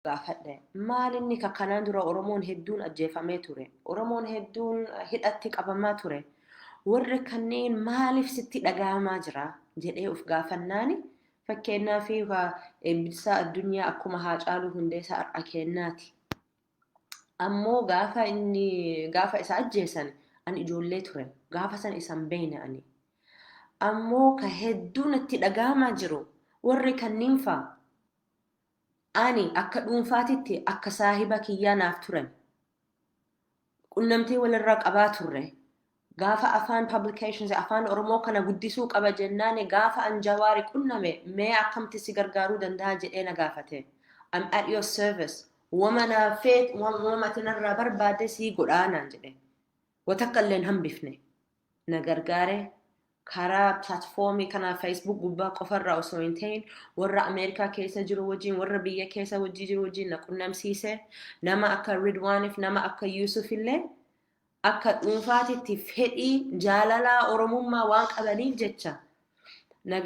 gaafadhe maal inni kanaan dura oromoon hedduun ajjeefamee ture oromoon hedduun hidhatti qabamaa ture warri kanneen maaliif sitti dhaga'amaa jira jedhee of gaafannaani fakkeenyaaf eebbisaa addunyaa akkuma Haacaaluu Hundeessaa har'a kennaati ammoo gaafa isa ajjeesan ani ijoollee ture gaafa san isan beeyne ani ammoo ka hedduun itti dhaga'amaa jiru warri kanneen fa'a ani akka dhuunfaatitti akka saahiba kiyyaa naaf turan qunnamtee walirraa qabaa turre gaafa afaan publications afaan oromoo kana guddisuu qaba jennaani gaafa anjawaari qunname mee akkamti si gargaaruu danda'a jedhee na gaafate I'm at your service wama tinarraa barbaade sii godhaanaan jedhe watakka illeen hambifne na gargaare karaa platformii kana Facebook gubbaa qofarraa osoo hin ta'in warra Ameerikaa keessa jiru wajjin warra biyya keessa jiru wajjin na qunnamsiise nama akka Ridwaaniif nama akka Yusuf illee akka dhuunfaatitti fedhii jaalalaa oromummaa waan qabaniif jecha na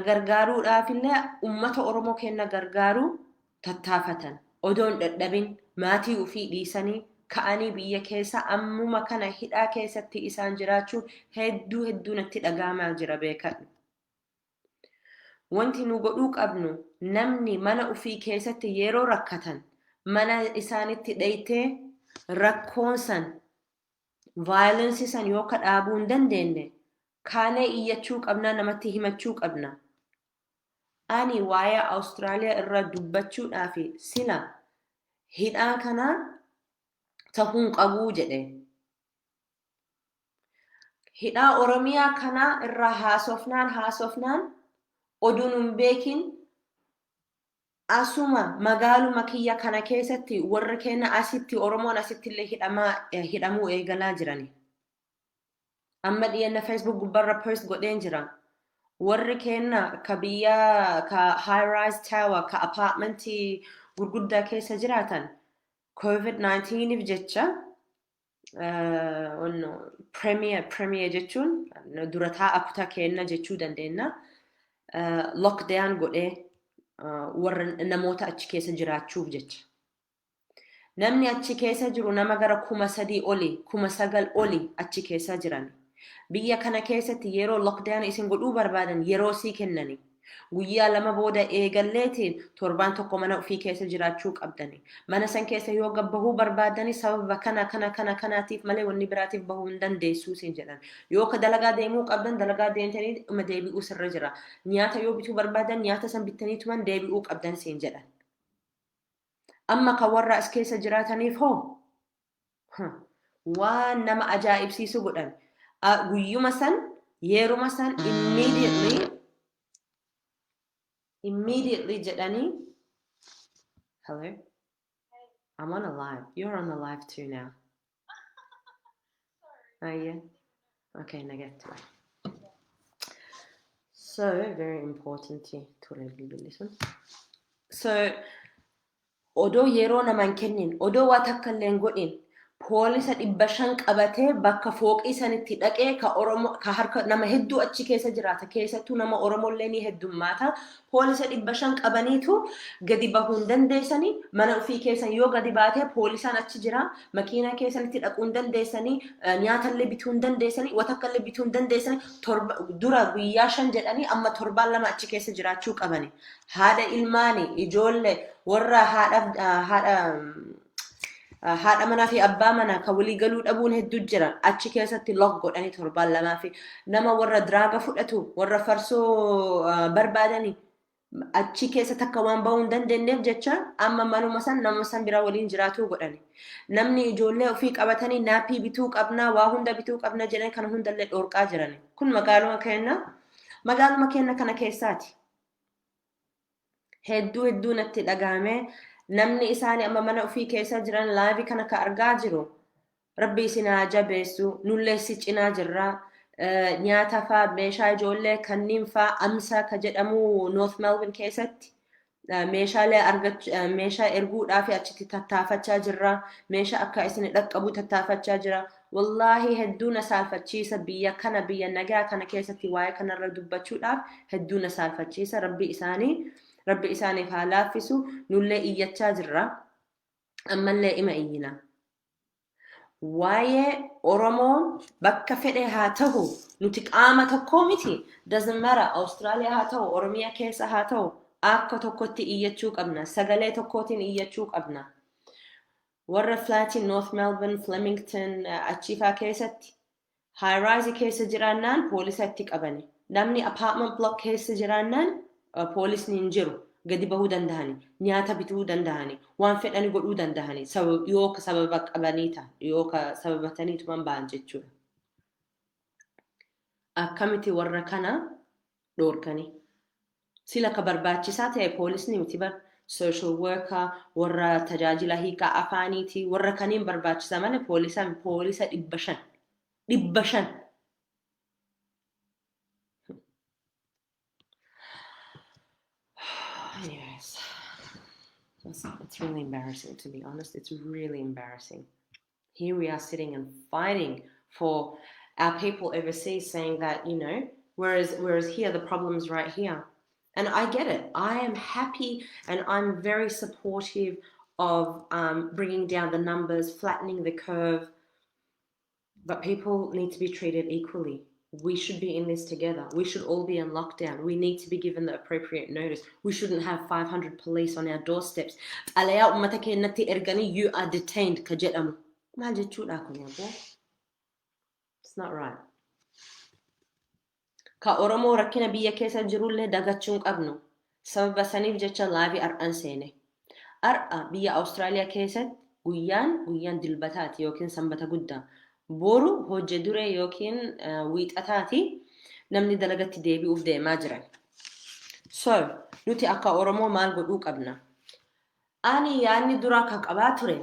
gargaaruudhaaf illee ummata oromoo kenna gargaaruu tattaafatan odoon dadhabin maatii ofii dhiisanii ka'anii biyya keessa ammuma kana hidhaa keessatti isaan jiraachuun hedduu natti dhaga'amaa jira beekadhu. Wanti nu godhuu qabnu namni mana ofii keessatti yeroo rakkatan mana isaanitti dhaytee rakkoon san violence san yoo ka dhaabuu hin dandeenye kaanee iyyachuu qabna namatti himachuu qabna. Ani waa'ee Awustiraaliyaa irra dubbachuudhaaf sila hidhaa kanaa tahun qabuu jedhe hidhaa oromiyaa kana irraa haasofnaan oduun hin beekin asuma magaaluma kiyya kana keessatti warri kenna asitti oromoon asitti illee hidhamuu eegalaa jirani amma dhiyenna Facebook gubbarra post godheen jira warri kenna ka biyya ka high rise tower ka apartmentii gurguddaa keessa jiraatan COVID-19 if jecha premier jechuun durataa akuta kenna jechuu dandeenya lockdown godhee warra namoota achi keessa jiraachuuf jecha namni achi keessa jiru nama gara 3,000 oli 9,000 oli achi keessa jiran biyya kana keessatti yeroo lockdown isin godhuu barbaadan yeroo sii kennani guyyaa lama booda eegalleetiin torbaan tokko mana ofii keessa jiraachuu qabdani mana san keessa yoo gabbahuu barbaadani sababa kanaatiif malee wanni biraatiif bahuu hin dandeessuu siin jedhan yoo ka dalagaa deemuu qabdan dalagaa deemtanii dhuma deebi'uu sirra jira nyaata yoo bituu barbaadan nyaata san bittaniituman deebi'uu qabdan siin jedhan amma ka warra as keessa jiraataniif hoo waan nama ajaa'ibsiisu godhan guyyuma san yeruma san immediately jedhani hello I'm on a live you're on the live too now yeah okay naget so very important to listen so odo yeroo naman kennin odo waa takka illeen godhin poolisa 500 qabatee bakka fooqii sanitti dhaqee ka harka nama hedduu achi keessa jiraata keessattuu nama oromollee ni heddummaata poolisa 500 qabaniitu gadi bahuu hin dandeessanii mana ofii keessan yoo gadi baatee poolisaan achi jira makiinaa keessanitti dhaquu hin dandeessanii nyaatallee bituu hin dandeessanii watakkallee bituu hin dandeessanii dura guyyaa 5 jedhanii amma 7 achi keessa jiraachuu qabani haadha ilmaani ijoollee warra haadha manaa fi abbaa manaa ka walii galuu dhabuun hedduu jira achi keessatti lock godhanii 7 fi nama warra draaga fudhatu warra farsoo barbaadanii achi keessa takka waan bahuu hin dandeenyeef jecha amma manuma san nama san bira waliin jiraatuu godhani namni ijoollee ofii qabatanii naappii bituu qabnaa waa hunda bituu qabna jedhan kana hundallee dhoorqaa jirani kun magaaluma keenya kana keessaati hedduu natti dhagaame namni isaanii amma mana ofii keessa jiran live kana ka argaa jiru rabbi isin haa jabeessu nullee si cinaa jirra nyaata faa meeshaa ijoollee kanniin faa amsa ka jedhamu North Melbourne keessatti meeshaa erguudhaaf achitti tattaafachaa jirra meeshaa akka isin dhaqqabu tattaafachaa jira wallahi hedduu na saalfachiisa biyya nagaa kana keessatti waa'ee kanarra dubbachuudhaaf hedduu na saalfachiisa rabbi isaanii rabbi isaaniif haa laaffisu nullee iyyachaa jirra ammallee ima iyyina waa'ee oromoon bakka fedhe haa ta'u nuti qaama tokkoo miti doesn't matter Austraaliyaa haa ta'u Oromiyaa keessa haa ta'u akka tokkotti iyyachuu qabna sagalee tokkootiin iyyachuu qabna warra flaatiin North Melbourne Flemington achiifaa keessatti high rise keessa jiraannaan poolisatti qabani namni apartment block keessa jiraannaan poolisni hin jiru gadi bahuu dandahani nyaata bituu dandahani waan fedhani godhuu dandahani yoo ka sababa qabaniita yoo ka sababataniitu man ba'an jechuudha akkamiti warra kana dhoorkani sila ka barbaachisaa ta'e poolisni miti bar social worker warra tajaajila hiikaa afaaniiti warra kaniin barbaachisaa malee poolisa 500 Anyways, it's really embarrassing to be honest. It's really embarrassing. Here we are sitting and fighting for our people overseas, saying that whereas here the problem's right here, and I get it. I am happy and I'm very supportive of bringing down the numbers, flattening the curve, but people need to be treated equally. We should be in this together. We should all be in lockdown. We need to be given the appropriate notice. We shouldn't have 500 police on our doorsteps. You are detained. It's not right. Ka Oromoo rakkina biyya keessa jirullee dagachuun qabnu. Sababa saniif jecha laafi ar'an seene. Ar'a biyya Austraaliyaa keessatti guyyaan dilbataati yookiin sanbata guddaa. Boru hojje dure yookiin wiixataati namni dalagatti deebi'uuf deemaa jiran. So, nuti akka Oromoo maal godhuu qabna? Ani yaanni dura ka qabaa ture.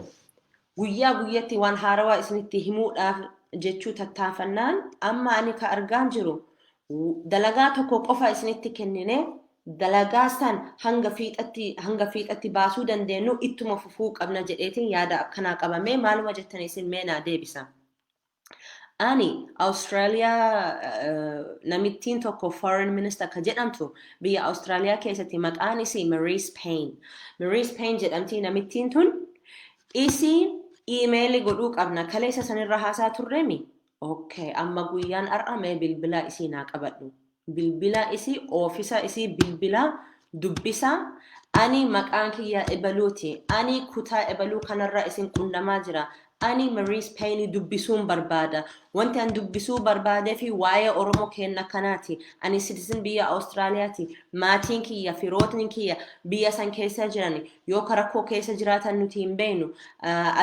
Guyyatti waan haarawaa isinitti himuudhaaf jechuu tattaafannaan amma ani ka argaan jiru dalagaa tokko qofa isinitti kennine dalagaa san hanga fiixatti baasuu dandeenyu ittuma fufuu qabna jedheetiin yaada akkanaa qabamee maaluma jettanii isin meenaa deebisa. Ani Australia namittiin tokko foreign minister ka jedhamtu biyya Australia keessatti maqaan isii Maurice Payne jedhamti namittiin tun isiin emaili godhuu qabna kaleessa sanirra haasaa turreemi okay amma guyyaan ar'ame bilbila isii naa qabadhu bilbila isii oofisa isii bilbila dubbisa ani maqaan kiyya ebaluuti ani kutaa ebaluu kanarra isin qunnamaa jira ani Maurice Payne dubbisuun barbaada wanti an dubbisuu barbaadee fi waa'ee Oromoo kenna kanaati ani citizen biyya Australiyaati maatiin kiyya firootni kiyya biyya san keessa jiran yoo rakkoo keessa jiraatan nuti hin beeknu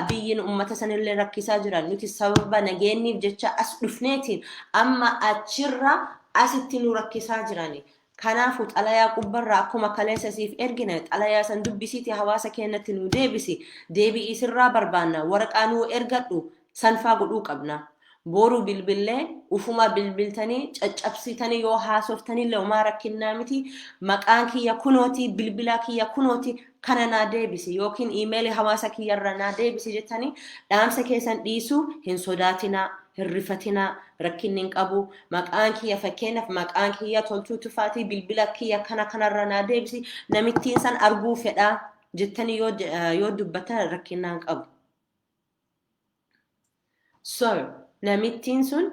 abiyyiin ummata sanillee rakkisaa jiran nuti sababa nageenniif jecha as dhufneetiin amma achirra asitti nu rakkisaa jirani Kanaafu xalayaa qubbarraa akkuma kaleessa siif ergine xalayaa san dubbisiiti hawaasa keenyatti nu deebi'ii sirraa barbaanna waraqaa nu ergadhu sanfaa godhuu qabna boru bilbilee ufuma bilbiltanii caccabsitanii yoo haasoftanii leumaa rakkinnaa miti maqaan kiyya kunooti bilbilaa kiyya kunooti kana naa deebisi yookiin email hawaasa kiyyarra naa deebisi jettanii dhaamsa keessan dhiisuu hin sodaatinaa hirrifatina rakkinnin qabu maqaan kiyya fakkeenyaaf maqaan kiyya Toltuu Tufaatii bilbila kiyya kanarra naa deebisi namittiin san arguu fedhaa jettanii yoo dubbatan rakkinnaan qabu. So namittiin sun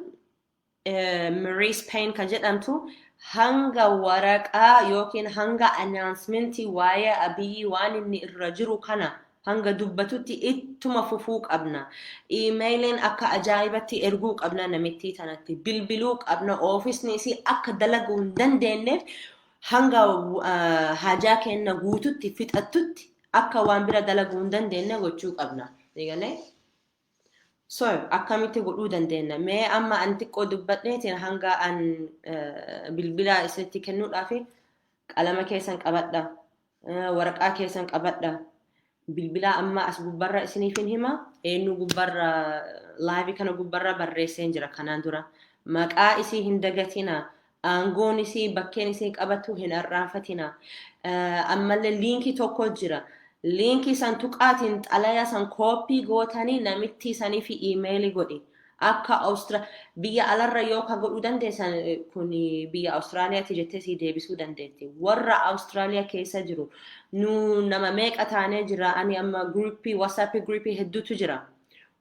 Maurice Payne ka jedhamtu hanga waraqaa yookiin hanga announcementii waa'ee abiyyi waan inni irra jiru kana hanga dubbatutti ittuma fufuu qabna emailin akka ajaa'ibatti erguu qabna namittii tanatti bilbiluu qabna oofisni isii akka dalaguu hin dandeenyeef hanga hajaa kenna guututti fixattutti akka waan bira dalaguu hin dandeenye gochuu qabna eegale so akkamitti godhuu dandeenya mee amma an xiqqoo dubbadheetiin hanga an bilbila isinitti kennuudhaaf qalama keessan qabadha waraqaa keessan qabadha bilbila amma as gubbarra isiniifin hima eenyu gubbarra live kana gubbarra barreesseen jira kanaan dura maqaa isii hin dagatina aangoon isii bakkeen isii qabatu hin arraafatina ammallee liinkii tokko jira liinkii san tuqaatiin xalayaa san koopii gootanii namittii sanii fi emaili godhi akka biyya alarra yoo ka godhuu dandeessan kun biyya Awustiraaliyaatti jettee si deebisuu dandeetti. Warra Awustiraaliyaa keessa jiru nu nama meeqa taanee jira ani amma groupii WhatsApp groupii hedduutu jira.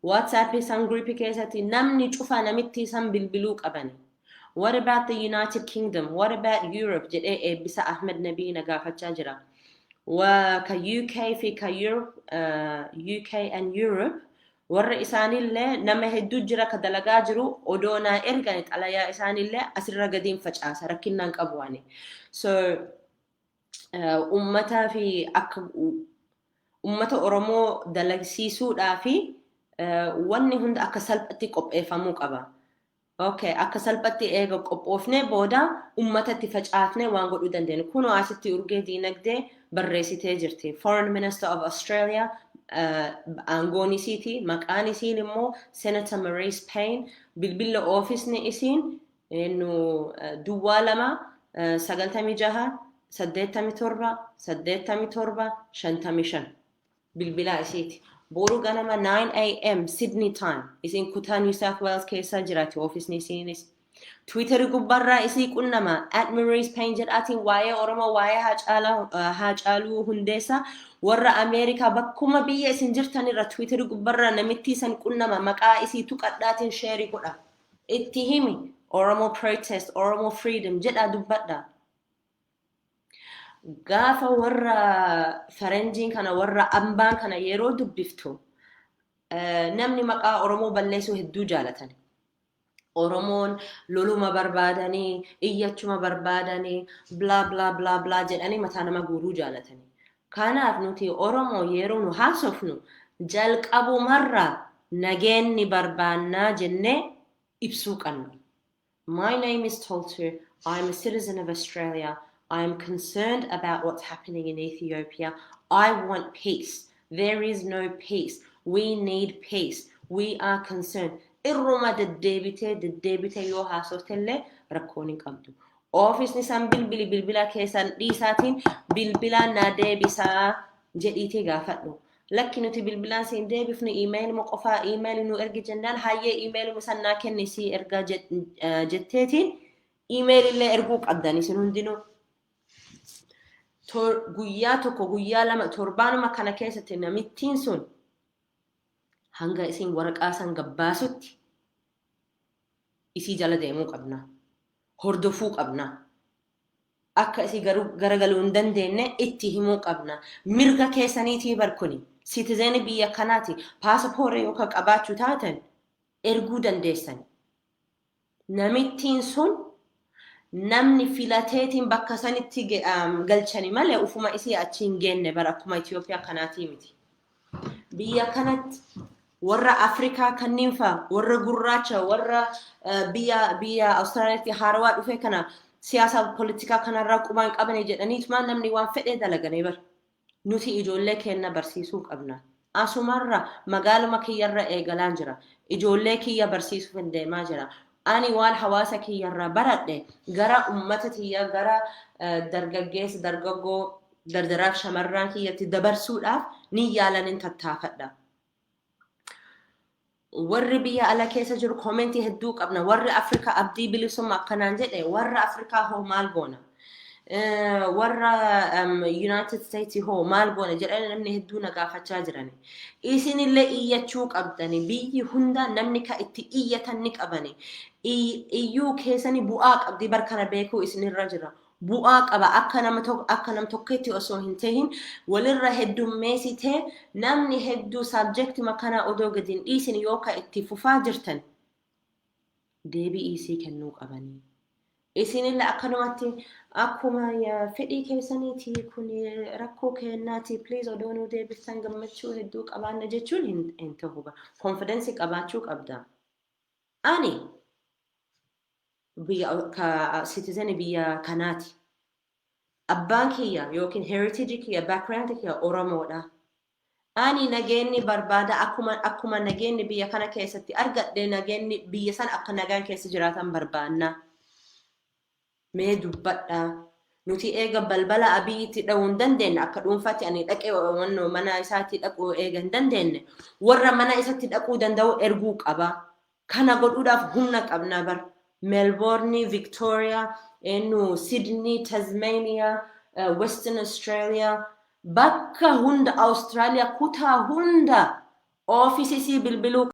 WhatsApp san groupii keessatti namni cufa namitti san bilbiluu qabani. What about the United Kingdom? What about Europe? jedhee eebbisa Ahmed Nabii nagaafachaa jira. Ka UK fi ka Europe, UK and Europe warra isaanillee nama hedduu jira ka dalagaa jiru odoonaa ergan xalayaa isaanillee asirra gadiin facaasa rakkinnaan qabu ani. So ummataa fi akka ummata Oromoo dalagsiisuudhaa fi wanni hunda akka salphatti qopheeffamuu qaba. Okay, akka salphatti eega qophoofne booda ummatatti facaafne waan godhuu dandeenya. Kunoo asitti urgee diinagdee barreessitee jirti. Foreign Minister of Australia aangoon isiiti. Maqaan isiin immoo Senator Maurice Payne. Bilbila oofisni isiin duwwaa 2 96 87 55 bilbila isiiti. Boru ganama 9 a.m. Sydney time. Isin kutaa New South Wales keessa jiraati oofisni isiinis. Twitter gubbarraa isii qunnama @Maurice Payne jedhaatiin waa'ee Oromoo waa'ee Haacaaluu Hundeessaa warra Ameerikaa bakkuma biyya isin jirtanirra Twitter gubbarraa namitti isin qunnama maqaa isii tuqadhaatiin sheerii godha. Itti himi Oromoo protest, Oromoo freedom jedhaa dubbadha. Gaafa warra faranjiin kana warra ambaan kana yeroo dubbiftu namni maqaa Oromoo balleessuu hedduu jaalatani. Oromoon loluma barbaadanii iyyachuma barbaadanii bla bla bla bla jedhanii mataa nama guuruu jaalatani. Kanaaf nuti Oromoo yeroo nu haasofnu jalqabumarraa nageenni barbaannaa jennee ibsuu qabna. My name is Toltu. I'm a citizen of Australia. I am concerned about what's happening in Ethiopia. I want peace. There is no peace. We need peace. We are concerned. Irruma deddeebitee yoo haasoftellee rakkoon hin qabdu. Oofisni san bilbila keessan dhiisaatiin bilbilaan naa deebisaa jedhiitii gaafadhu. Lakki nuti bilbilaan siin deebifnu iimeeluma qofaa iimeeli nu ergi jennaan hayyee iimeeluma san naa kenni sii ergaa jetteetiin iimeelillee erguu qabdan isin hundinuu. Guyyaa tokko guyyaa 2 torbaanuma kana keessatti namittiin sun hanga isin waraqaa san gabbaasutti isii jala deemuu qabna. Hordofuu qabna. Akka isii garagaluu hin dandeenye itti himuu qabna. Mirga keessaniitii barkuni. Citizen biyya kanaati. Paasapoortii yookaan qabaachuu taatan erguu dandeessan. Namittiin sun namni filateetiin bakka sanitti galchani malee ufuma isii achi hin geenne bara akkuma Itoophiyaa kanaatii miti. Biyya kanatti warra Afrikaa kanneen fa'aa warra gurraacha warra biyya Awustiraaliyaatti haarawaa dhufe kana siyaasa politikaa kanarraa qubaan qabanii jedhaniituma namni waan fedhee dalaganii bara. Nuti ijoollee keenya barsiisuu qabna. Asumarra magaaluma kiyyarra eegalaan jira. Ijoollee kiyya barsiisuuf hin deemaa jira. Ani waan hawaasa kiyyarraa baradhe gara ummata kiyya gara dargaggeessa dargaggoo dardaraaf shamarran kiyyatti dabarsuudhaaf ni yaalanin tattaafadha. Warri biyya ala keessa jiru komentii hedduu qabna. Warri Afrikaa abdii bilisummaa akkanaan jedhe warra Afrikaa hoo maal goona? Warra United States hoo maal goona jedhanii namni hedduu na gaafachaa jirani. Isinillee iyyachuu qabdani. Biyyi hunda namni ka itti iyyatan ni qabani. Iyyuu keessani bu'aa qabdi barkana beekuu isinirra jira. Bu'aa qaba akka nam tokketti osoo hin tahin walirra heddummeessitee namni hedduu subjecti makana odoo gadin dhiisin yookaan itti fufaa jirtan deebii isii kennuu qabanii. Isinillee akkanumatti akkuma fedhii keessaniiti kun rakkoo kennaati please odoo nu deebiftan gammachuu hedduu qabaanna jechuun hin ta'u. Confidence qabaachuu qabda. Ani citizen biyya kanaati. Abbaan kiyya yookiin heritage kiyya background kiyya Oromoodha. Ani nageenni barbaada akkuma nageenni biyya kana keessatti argadhe nageenni biyya san akka nagaan keessa jiraatan barbaanna. Mee dubbadha. Nuti eega balbala abiyyitti dha'uu hin dandeenye akka dhuunfaatti ani dhaqee mana isaatti dhaquu eega hin dandeenye warra mana isaatti dhaquu danda'u erguu qaba. Kana godhuudhaaf humna qabna bar. Melbourne, Victoria, Sydney, Tasmania, Western Australia, bakka hunda Australia kutaa hunda ofiisii bilbiluu